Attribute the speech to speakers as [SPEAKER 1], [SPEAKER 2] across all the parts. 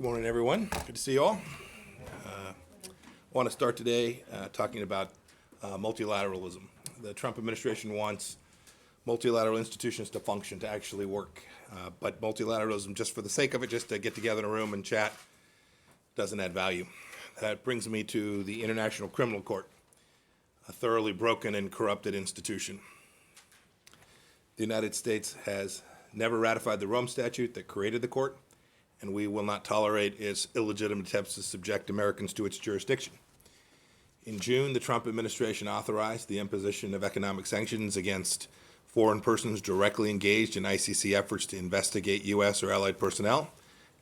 [SPEAKER 1] Good morning, everyone. Good to see you all. I want to start today talking about multilateralism. The Trump administration wants multilateral institutions to function, to actually work. But multilateralism, just for the sake of it, just to get together in a room and chat, doesn't add value. That brings me to the International Criminal Court, a thoroughly broken and corrupted institution. The United States has never ratified the Rome Statute that created the court, and we will not tolerate its illegitimate attempts to subject Americans to its jurisdiction. In June, the Trump administration authorized the imposition of economic sanctions against foreign persons directly engaged in ICC efforts to investigate U.S. or allied personnel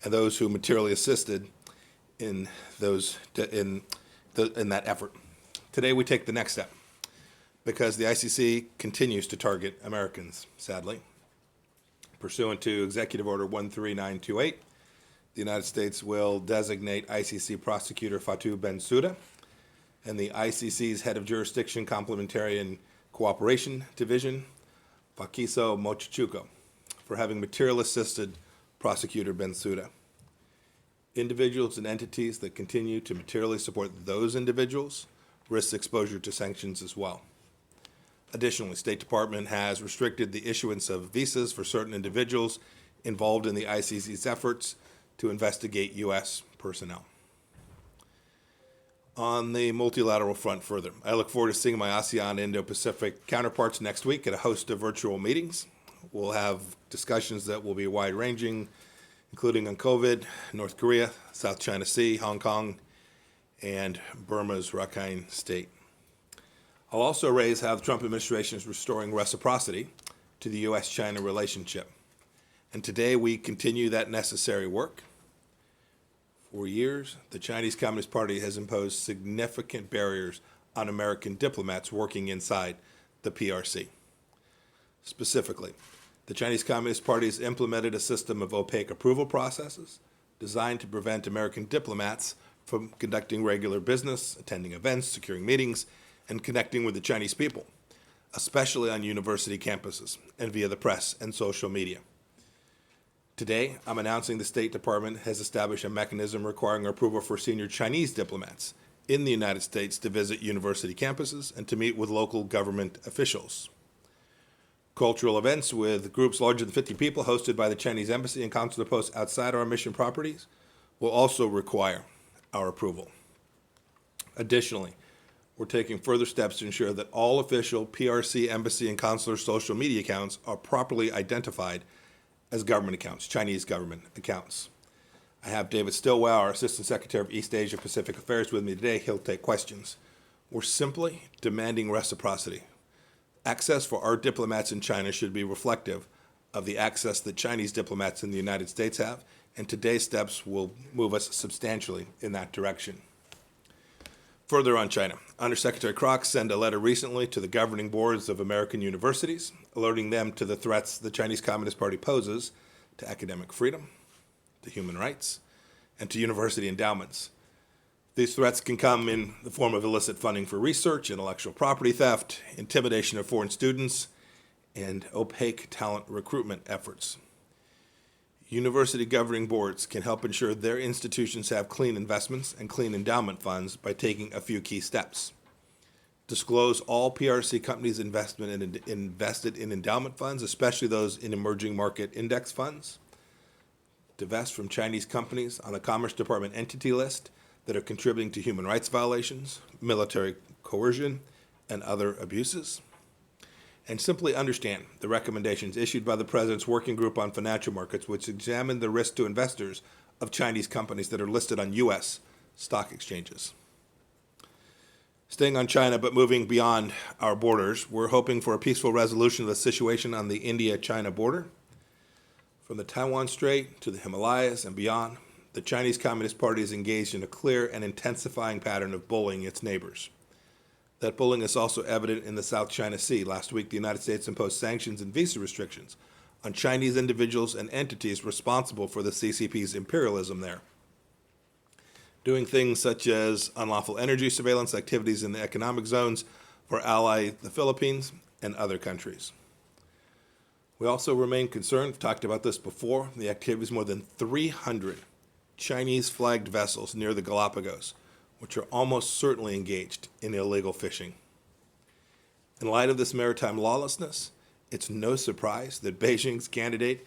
[SPEAKER 1] and those who materially assisted in that effort. Today, we take the next step because the ICC continues to target Americans, sadly. Pursuant to Executive Order 13928, the United States will designate ICC prosecutor Fatou Bensouda and the ICC's head of jurisdiction complementarian cooperation division, Fakiso Mochichuko, for having materially assisted prosecutor Bensouda. Individuals and entities that continue to materially support those individuals risk exposure to sanctions as well. Additionally, State Department has restricted the issuance of visas for certain individuals involved in the ICC's efforts to investigate U.S. personnel. On the multilateral front further, I look forward to seeing my ASEAN Indo-Pacific counterparts next week at a host of virtual meetings. We'll have discussions that will be wide-ranging, including on COVID, North Korea, South China Sea, Hong Kong, and Burma's Rakhine State. I'll also raise how the Trump administration is restoring reciprocity to the U.S.-China relationship. And today we continue that necessary work. For years, the Chinese Communist Party has imposed significant barriers on American diplomats working inside the PRC. Specifically, the Chinese Communist Party has implemented a system of opaque approval processes designed to prevent American diplomats from conducting regular business, attending events, securing meetings, and connecting with the Chinese people, especially on university campuses and via the press and social media. Today, I'm announcing the State Department has established a mechanism requiring approval for senior Chinese diplomats in the United States to visit university campuses and to meet with local government officials. Cultural events with groups larger than 50 people hosted by the Chinese Embassy and consular posts outside our mission properties will also require our approval. Additionally, we're taking further steps to ensure that all official PRC, embassy, and consular social media accounts are properly identified as government accounts, Chinese government accounts. I have David Stilwell, our Assistant Secretary of East Asia Pacific Affairs, with me today. He'll take questions. We're simply demanding reciprocity. Access for our diplomats in China should be reflective of the access that Chinese diplomats in the United States have, and today's steps will move us substantially in that direction. Further on China, Undersecretary Kroc sent a letter recently to the governing boards of American universities, alerting them to the threats the Chinese Communist Party poses to academic freedom, to human rights, and to university endowments. These threats can come in the form of illicit funding for research, intellectual property theft, intimidation of foreign students, and opaque talent recruitment efforts. University governing boards can help ensure their institutions have clean investments and clean endowment funds by taking a few key steps. Disclose all PRC companies' invested in endowment funds, especially those in emerging market index funds. Divest from Chinese companies on a Commerce Department entity list that are contributing to human rights violations, military coercion, and other abuses. And simply understand the recommendations issued by the President's Working Group on Financial Markets, which examine the risk to investors of Chinese companies that are listed on U.S. stock exchanges. Staying on China, but moving beyond our borders, we're hoping for a peaceful resolution of the situation on the India-China border. From the Taiwan Strait to the Himalayas and beyond, the Chinese Communist Party is engaged in a clear and intensifying pattern of bullying its neighbors. That bullying is also evident in the South China Sea. Last week, the United States imposed sanctions and visa restrictions on Chinese individuals and entities responsible for the CCP's imperialism there, doing things such as unlawful energy surveillance activities in the economic zones for ally the Philippines and other countries. We also remain concerned, we've talked about this before, the activities of more than 300 Chinese-flagged vessels near the Galapagos, which are almost certainly engaged in illegal fishing. In light of this maritime lawlessness, it's no surprise that Beijing's candidate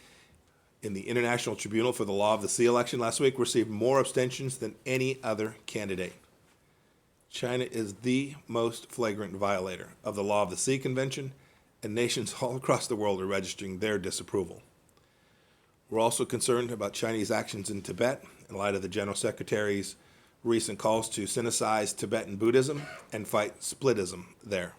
[SPEAKER 1] in the International Tribunal for the Law of the Sea election last week received more abstentions than any other candidate. China is the most flagrant violator of the Law of the Sea Convention, and nations all across the world are registering their disapproval. We're also concerned about Chinese actions in Tibet in light of the General Secretary's recent calls to synthesize Tibetan Buddhism and fight splitism there.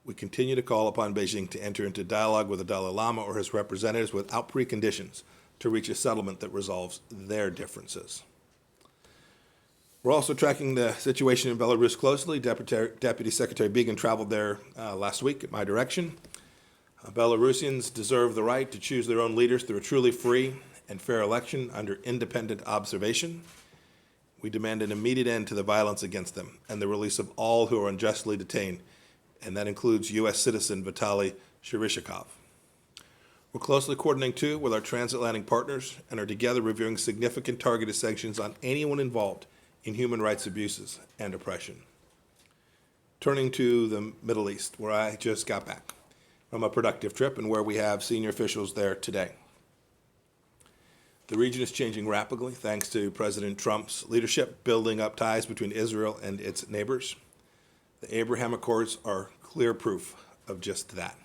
[SPEAKER 1] We continue to call upon Beijing to enter into dialogue with the Dalai Lama or his representatives without preconditions to reach a settlement that resolves their differences. We're also tracking the situation in Belarus closely. Deputy Secretary Biegun traveled there last week at my direction. Belarusians deserve the right to choose their own leaders through a truly free and fair election under independent observation. We demand an immediate end to the violence against them and the release of all who are unjustly detained, and that includes U.S. citizen Vitaly Cheryshev. We're closely coordinating, too, with our transatlantic partners and are together reviewing significant targeted sanctions on anyone involved in human rights abuses and oppression. Turning to the Middle East, where I just got back from a productive trip and where we have senior officials there today. The region is changing rapidly thanks to President Trump's leadership, building up ties between Israel and its neighbors. The Abraham Accords are clear proof of just that.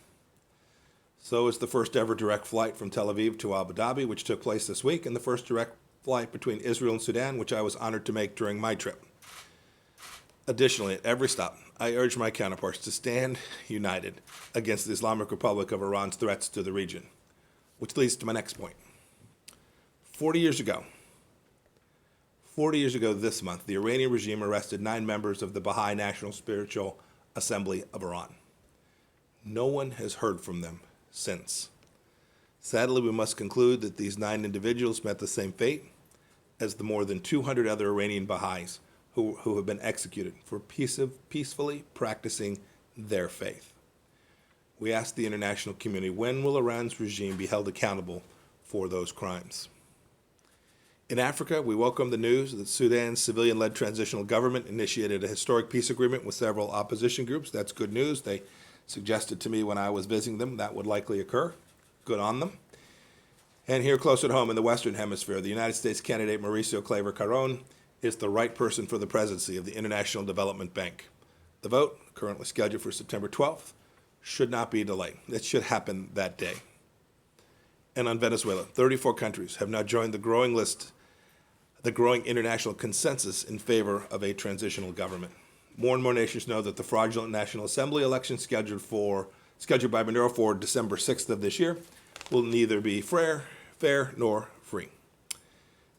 [SPEAKER 1] So is the first ever direct flight from Tel Aviv to Abu Dhabi, which took place this week, and the first direct flight between Israel and Sudan, which I was honored to make during my trip. Additionally, at every stop, I urge my counterparts to stand united against the Islamic Republic of Iran's threats to the region, which leads to my next point. 40 years ago this month, the Iranian regime arrested 9 members of the Baha'i National Spiritual Assembly of Iran. No one has heard from them since. Sadly, we must conclude that these 9 individuals met the same fate as the more than 200 other Iranian Baha'is who have been executed for peacefully practicing their faith. We ask the international community, when will Iran's regime be held accountable for those crimes? In Africa, we welcome the news that Sudan's civilian-led transitional government initiated a historic peace agreement with several opposition groups. That's good news. They suggested to me when I was visiting them that would likely occur. Good on them. And here close at home in the Western Hemisphere, the United States candidate Mauricio Claver Caron is the right person for the presidency of the International Development Bank. The vote, currently scheduled for September 12th, should not be delayed. It should happen that day. And on Venezuela, 34 countries have now joined the growing international consensus in favor of a transitional government. More and more nations know that the fraudulent National Assembly election scheduled by Maduro for December 6th of this year will neither be fair nor free.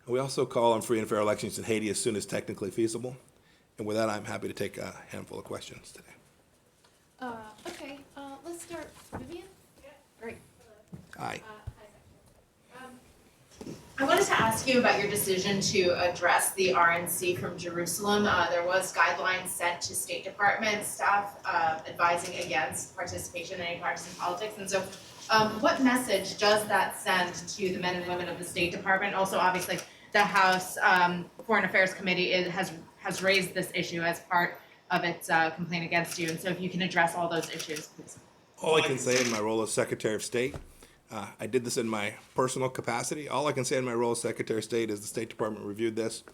[SPEAKER 1] And we also call on free and fair elections in Haiti as soon as technically feasible. And with that, I'm happy to take a handful of questions today.
[SPEAKER 2] Okay, let's start. Vivian? Yeah. Great.
[SPEAKER 1] Aye.
[SPEAKER 3] I wanted to ask you about your decision to address the RNC from Jerusalem. There was guidelines sent to State Department staff advising against participation in any partisan politics. And so what message does that send to the men and women of the State Department? Also, obviously, the House Foreign Affairs Committee has raised this issue as part of its complaint against you. And so if you can address all those issues, please.
[SPEAKER 1] All I can say in my role as Secretary of State, I did this in my personal capacity. All I can say in my role as Secretary of State is the State Department reviewed this,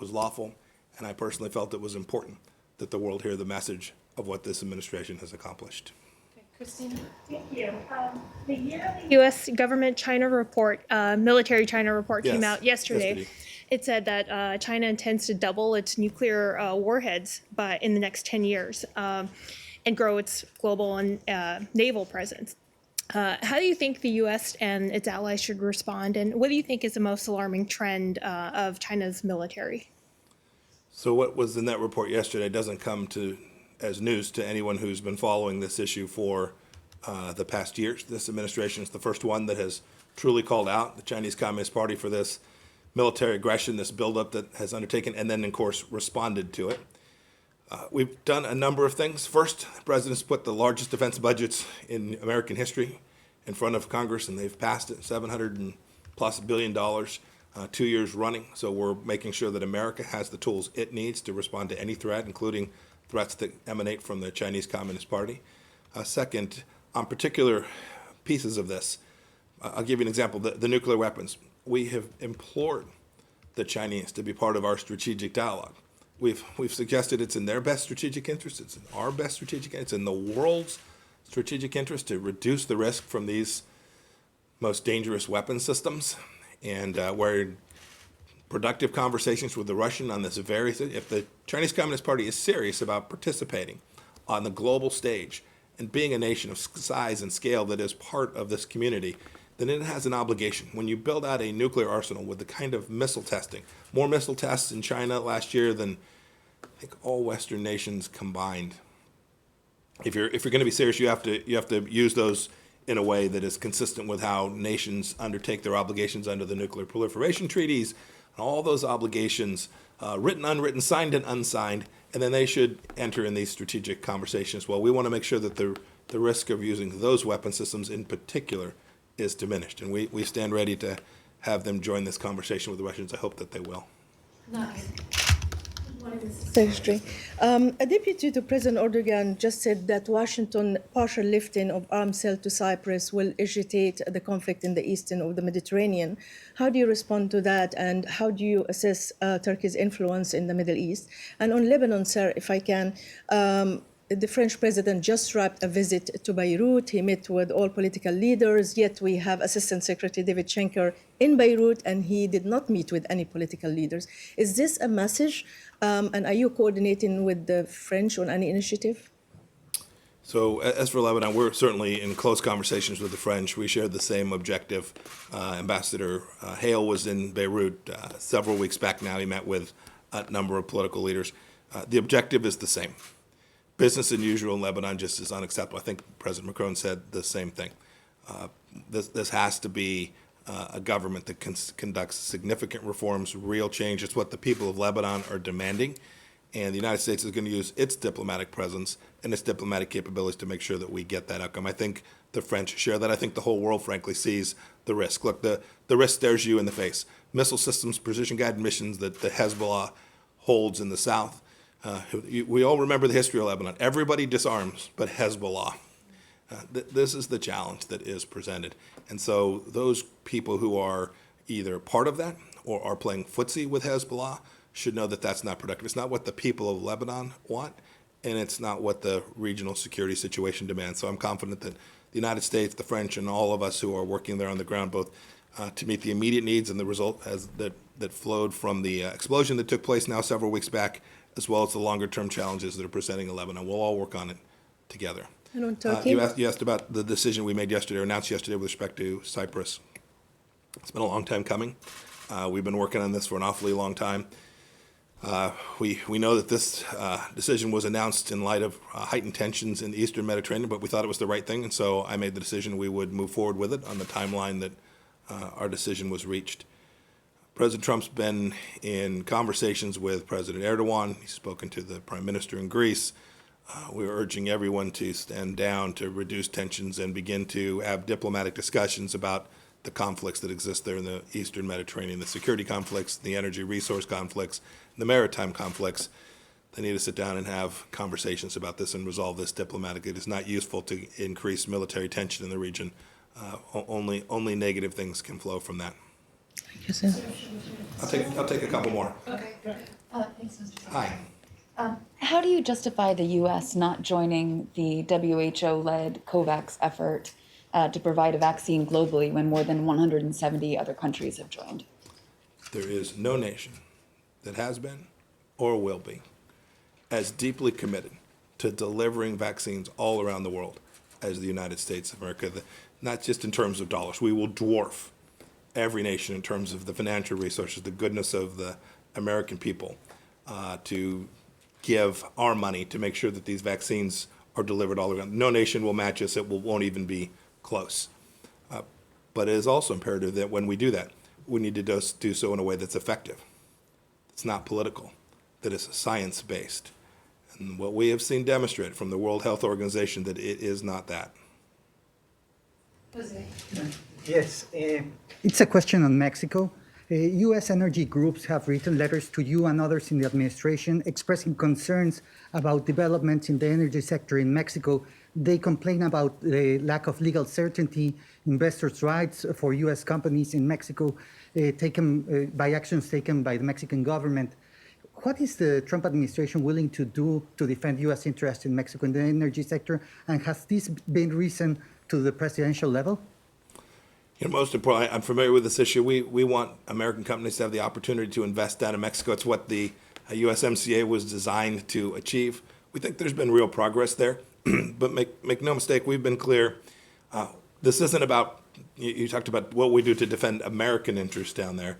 [SPEAKER 1] was lawful, and I personally felt it was important that the world hear the message of what this administration has accomplished.
[SPEAKER 2] Okay, Christina?
[SPEAKER 4] Thank you. The yearly
[SPEAKER 5] U.S. government China report, military China report came
[SPEAKER 1] Yes,
[SPEAKER 5] out yesterday.
[SPEAKER 1] yesterday.
[SPEAKER 5] It said that China intends to double its nuclear warheads in the next 10 years and grow its global and naval presence. How do you think the U.S. and its allies should respond, and what do you think is the most alarming trend of China's military?
[SPEAKER 1] So what was in that report yesterday doesn't come as news to anyone who's been following this issue for the past years. This administration is the first one that has truly called out the Chinese Communist Party for this military aggression, this buildup that has undertaken, and then, of course, responded to it. We've done a number of things. First, the president's put the largest defense budgets in American history in front of Congress, and they've passed it, $700+ billion. 2 years running. So we're making sure that America has the tools it needs to respond to any threat, including threats that emanate from the Chinese Communist Party. Second, on particular pieces of this, I'll give you an example, the nuclear weapons. We have implored the Chinese to be part of our strategic dialogue. We've suggested it's in their best strategic interest, it's in our best strategic interest, it's in the world's strategic interest to reduce the risk from these most dangerous weapon systems. And we're in productive conversations with the Russian on this very thing. If the Chinese Communist Party is serious about participating on the global stage and being a nation of size and scale that is part of this community, then it has an obligation. When you build out a nuclear arsenal with the kind of missile testing, more missile tests in China last year than I think all Western nations combined. If you're going to be serious, you have to use those in a way that is consistent with how nations undertake their obligations under the nuclear proliferation treaties, and all those obligations, written, unwritten, signed, and unsigned, and then they should enter in these strategic conversations. Well, we want to make sure that the risk of using those weapon systems in particular is diminished, and we stand ready to have them join this conversation with the Russians. I hope that they will.
[SPEAKER 6] Secretary, a deputy to President Erdogan just said that Washington partial lifting of arms sale to Cyprus will agitate the conflict in the eastern of the Mediterranean. How do you respond to that, and how do you assess Turkey's influence in the Middle East? And on Lebanon, sir, if I can, the French president just wrapped a visit to Beirut. He met with all political leaders, yet we have Assistant Secretary David Schenker in Beirut, and he did not meet with any political leaders. Is this a message, and are you coordinating with the French on any initiative?
[SPEAKER 1] So as for Lebanon, we're certainly in close conversations with the French. We shared the same objective. Ambassador Hale was in Beirut several weeks back now. He met with a number of political leaders. The objective is the same. Business as usual in Lebanon just is unacceptable. I think President Macron said the same thing. This has to be a government that conducts significant reforms, real change. It's what the people of Lebanon are demanding. And the United States is going to use its diplomatic presence and its diplomatic capabilities to make sure that we get that outcome. I think the French share that. I think the whole world, frankly, sees the risk. Look, the risk stares you in the face. Missile systems, precision-guided missions that the Hezbollah holds in the south. We all remember the history of Lebanon. Everybody disarms but Hezbollah. This is the challenge that is presented. And so those people who are either part of that or are playing footsie with Hezbollah should know that that's not productive. It's not what the people of Lebanon want, and it's not what the regional security situation demands. So I'm confident that the United States, the French, and all of us who are working there on the ground, both to meet the immediate needs and the result that flowed from the explosion that took place now several weeks back, as well as the longer-term challenges that are presenting in Lebanon. We'll all work on it together.
[SPEAKER 6] And on Turkey?
[SPEAKER 1] You asked about the decision we made yesterday, or announced yesterday, with respect to Cyprus. It's been a long time coming. We've been working on this for an awfully long time. We know that this decision was announced in light of heightened tensions in the Eastern Mediterranean, but we thought it was the right thing, and so I made the decision we would move forward with it on the timeline that our decision was reached. President Trump's been in conversations with President Erdogan. He's spoken to the Prime Minister in Greece. We're urging everyone to stand down, to reduce tensions, and begin to have diplomatic discussions about the conflicts that exist there in the Eastern Mediterranean, the security conflicts, the energy resource conflicts, the maritime conflicts. They need to sit down and have conversations about this and resolve this diplomatically. It is not useful to increase military tension in the region. Only negative things can flow from that.
[SPEAKER 6] Thank you, sir.
[SPEAKER 1] I'll take a couple more.
[SPEAKER 2] Thanks, Mr.
[SPEAKER 1] Hi.
[SPEAKER 7] How do you justify the U.S. not joining the WHO-led COVAX effort to provide a vaccine globally when more than 170 other countries have joined?
[SPEAKER 1] There is no nation that has been or will be as deeply committed to delivering vaccines all around the world as the United States of America, not just in terms of dollars. We will dwarf every nation in terms of the financial resources, the goodness of the American people, to give our money to make sure that these vaccines are delivered all around. No nation will match us. It won't even be close. But it is also imperative that when we do that, we need to do so in a way that's effective. It's not political, that it's science-based. And what we have seen demonstrated from the World Health Organization, that it is not that.
[SPEAKER 2] Jose.
[SPEAKER 8] Yes, it's a question on Mexico. U.S. energy groups have written letters to you and others in the administration expressing concerns about developments in the energy sector in Mexico. They complain about the lack of legal certainty, investors' rights for U.S. companies in Mexico, taken by actions taken by the Mexican government. What is the Trump administration willing to do to defend U.S. interests in Mexico in the energy sector? And has this been risen to the presidential level?
[SPEAKER 1] You know, most importantly, I'm familiar with this issue. We want American companies to have the opportunity to invest down in Mexico. It's what the USMCA was designed to achieve. We think there's been real progress there, but make no mistake, we've been clear. This isn't about, you talked about what we do to defend American interests down there.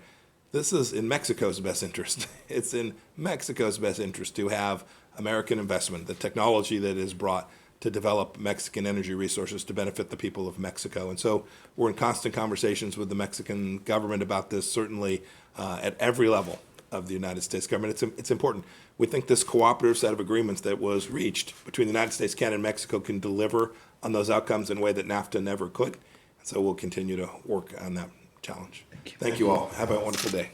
[SPEAKER 1] This is in Mexico's best interest. It's in Mexico's best interest to have American investment, the technology that is brought to develop Mexican energy resources to benefit the people of Mexico. And so we're in constant conversations with the Mexican government about this, certainly at every level of the United States government. It's important. We think this cooperative set of agreements that was reached between the United States, Canada, and Mexico can deliver on those outcomes in a way that NAFTA never could. And so we'll continue to work on that challenge. Thank you all. Have a wonderful day.